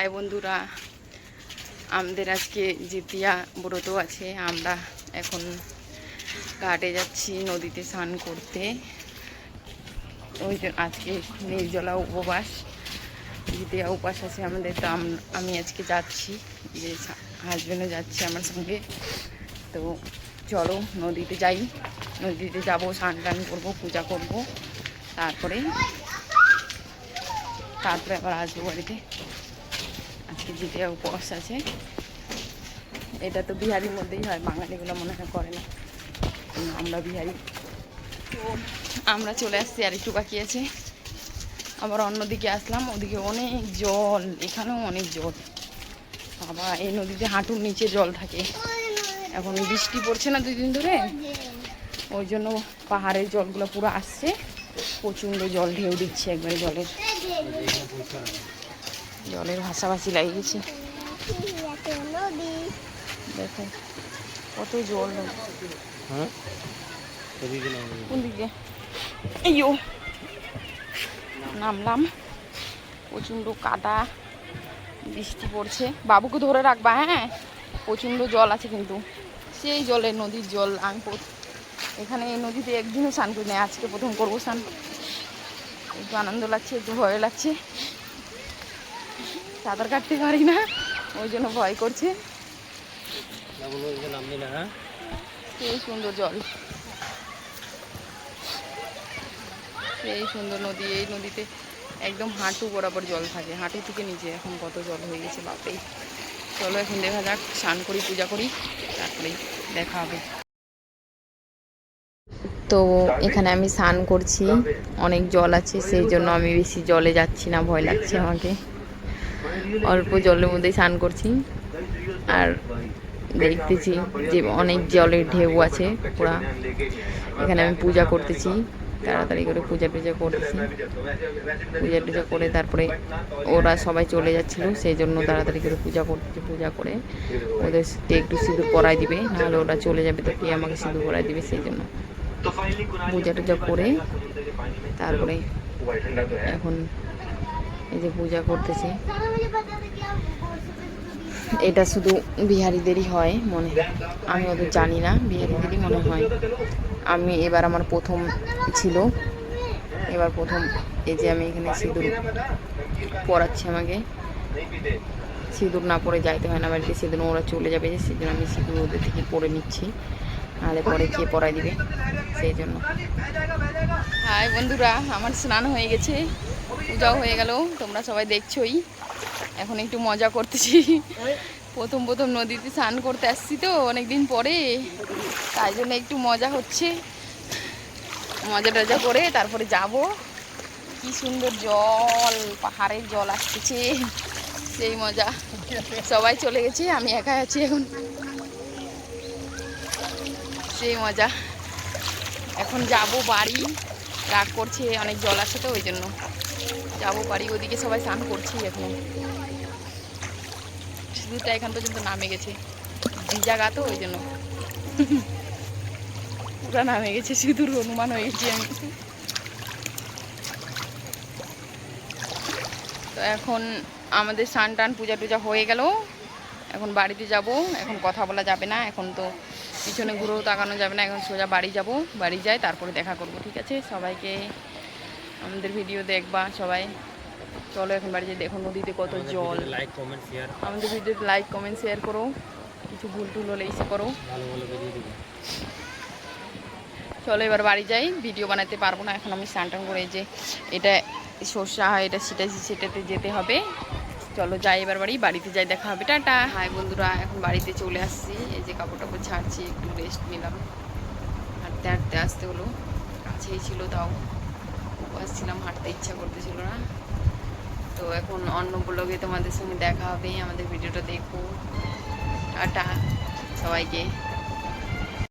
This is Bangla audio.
হাই বন্ধুরা, আমাদের আজকে জিতিয়া ব্রত আছে। আমরা এখন ঘাটে যাচ্ছি নদীতে স্নান করতে। ওই জন্য আজকে নির্জলা উপবাস, জিতিয়া উপাস আছে আমাদের। তো আমি আজকে যাচ্ছি, যে হাজব্যান্ডও যাচ্ছে আমার সঙ্গে। তো চলো নদীতে যাই, নদীতে যাবো, স্নান টান করবো, পূজা করবো, তারপরে আবার আসবো বাড়িতে। আজকে জিতিয়া উপবাস আছে। এটা তো বিহারির মধ্যেই হয়, বাঙালিগুলো মনে হয় করে না, আমরা বিহারি। তো আমরা চলে আসছি, আর একটু বাকি আছে। আবার অন্যদিকে আসলাম, ওদিকে অনেক জল, এখানেও অনেক জল। বাবা, এই নদীতে হাঁটুর নিচে জল থাকে। এখন বৃষ্টি পড়ছে না 2 দিন ধরে, ওই জন্য পাহাড়ের জলগুলো পুরো আসছে, প্রচণ্ড জল ঢেউ দিচ্ছে একবারে। জলের ভাসাভাসি লাগিয়ে গেছে। দেখো কত জল। কোন দিকে? আইয়ো, নামলাম, প্রচণ্ড কাদা, বৃষ্টি পড়ছে। বাবুকে ধরে রাখবা, হ্যাঁ, প্রচণ্ড জল আছে কিন্তু, সেই জলে, নদীর জল। আমি এখানে এই নদীতে একদিনও স্নান করি না, আজকে প্রথম করবো স্নান। একটু আনন্দ লাগছে, একটু ভয় লাগছে, সাঁতার কাটতে পারি না, ওই জন্য ভয় করছে। সেই সুন্দর জল, সেই সুন্দর নদী। এই নদীতে একদম হাঁটু বরাবর জল থাকে, হাঁটু থেকে নিচে। এখন কত জল হয়ে গেছে বাপরে। চলো এখন দেখা যাক, স্নান করি, পূজা করি, তারপরেই দেখা হবে। তো এখানে আমি স্নান করছি, অনেক জল আছে, সেই জন্য আমি বেশি জলে যাচ্ছি না, ভয় লাগছে আমাকে। অল্প জলের মধ্যেই স্নান করছি, আর দেখতেছি যে অনেক জলের ঢেউ আছে পুরা। এখানে আমি পূজা করতেছি, তাড়াতাড়ি করে পূজা টুজা করতেছি। পূজা টুজা করে তারপরে ওরা সবাই চলে যাচ্ছিলো, সেই জন্য তাড়াতাড়ি করে পূজা করতেছি। পূজা করে ওদেরকে একটু সিঁদুর পরাই দিবে, নাহলে ওরা চলে যাবে, তো কে আমাকে সিঁদুর পরাই দিবে, সেই জন্য পূজা টুজা করে তারপরে এখন এই যে পূজা করতেছি। এটা শুধু বিহারিদেরই হয় মনে, আমি ওদের জানি না, বিহারিদেরই মনে হয়। আমি এবার আমার প্রথম ছিল, এবার প্রথম। এই যে আমি এখানে সিঁদুর পরাচ্ছি, আমাকে সিঁদুর না পরে যাইতে হয় না বাড়িতে, সেদিন ওরা চলে যাবে, সেজন্য আমি সিঁদুর ওদের থেকে পরে নিচ্ছি, নাহলে পরে কে পরাই দিবে, সেই জন্য। হাই বন্ধুরা, আমার স্নান হয়ে গেছে, পূজাও হয়ে গেল, তোমরা সবাই দেখছোই। এখন একটু মজা করতেছি। প্রথম নদীতে স্নান করতে আসছি তো অনেকদিন পরে, তাই জন্য একটু মজা হচ্ছে। মজা টজা করে তারপরে যাব। কি সুন্দর জল, পাহাড়ের জল আসতেছে, সেই মজা। সবাই চলে গেছে, আমি একা আছি এখন, সেই মজা। এখন যাব বাড়ি, রাগ করছে, অনেক জল আছে তো, ওই জন্য যাবো বাড়ি। ওদিকে সবাই স্নান করছি এখনো, সিঁদুরটা এখান পর্যন্ত নামে গেছে, ভিজা গা তো, ওই জন্য পুরা নামে গেছে সিঁদুর, হনুমান হয়ে গেছি আমি। তো এখন আমাদের স্নান টান পূজা টুজা হয়ে গেল, এখন বাড়িতে যাব। এখন কথা বলা যাবে না, এখন তো পিছনে ঘুরেও তাকানো যাবে না, এখন সোজা বাড়ি যাব। বাড়ি যাই, তারপরে দেখা করব, ঠিক আছে? সবাইকে আমাদের ভিডিও দেখবা সবাই। চলো এখন বাড়ি যাই। দেখো নদীতে কত জল। আমাদের ভিডিওতে লাইক কমেন্ট শেয়ার করো, কিছু ভুল টুল হলে এসে করো। চলো এবার বাড়ি যাই, ভিডিও বানাতে পারবো না এখন। আমি স্নান টান করে, যে এটা সর্ষা হয়, এটা সেটাতে যেতে হবে। চলো যাই এবার বাড়িতে যাই, দেখা হবে, টাটা। হাই বন্ধুরা, এখন বাড়িতে চলে আসছি। এই যে কাপড় টাপড় ছাড়ছি, একটু রেস্ট নিলাম। হাঁটতে হাঁটতে আসতে হলো, কাছেই ছিল, তাও আসছিলাম, হাঁটতে ইচ্ছা করতেছিল না। তো এখন অন্য ব্লগে তোমাদের সঙ্গে দেখা হবে, আমাদের ভিডিওটা দেখো, টাটা সবাইকে।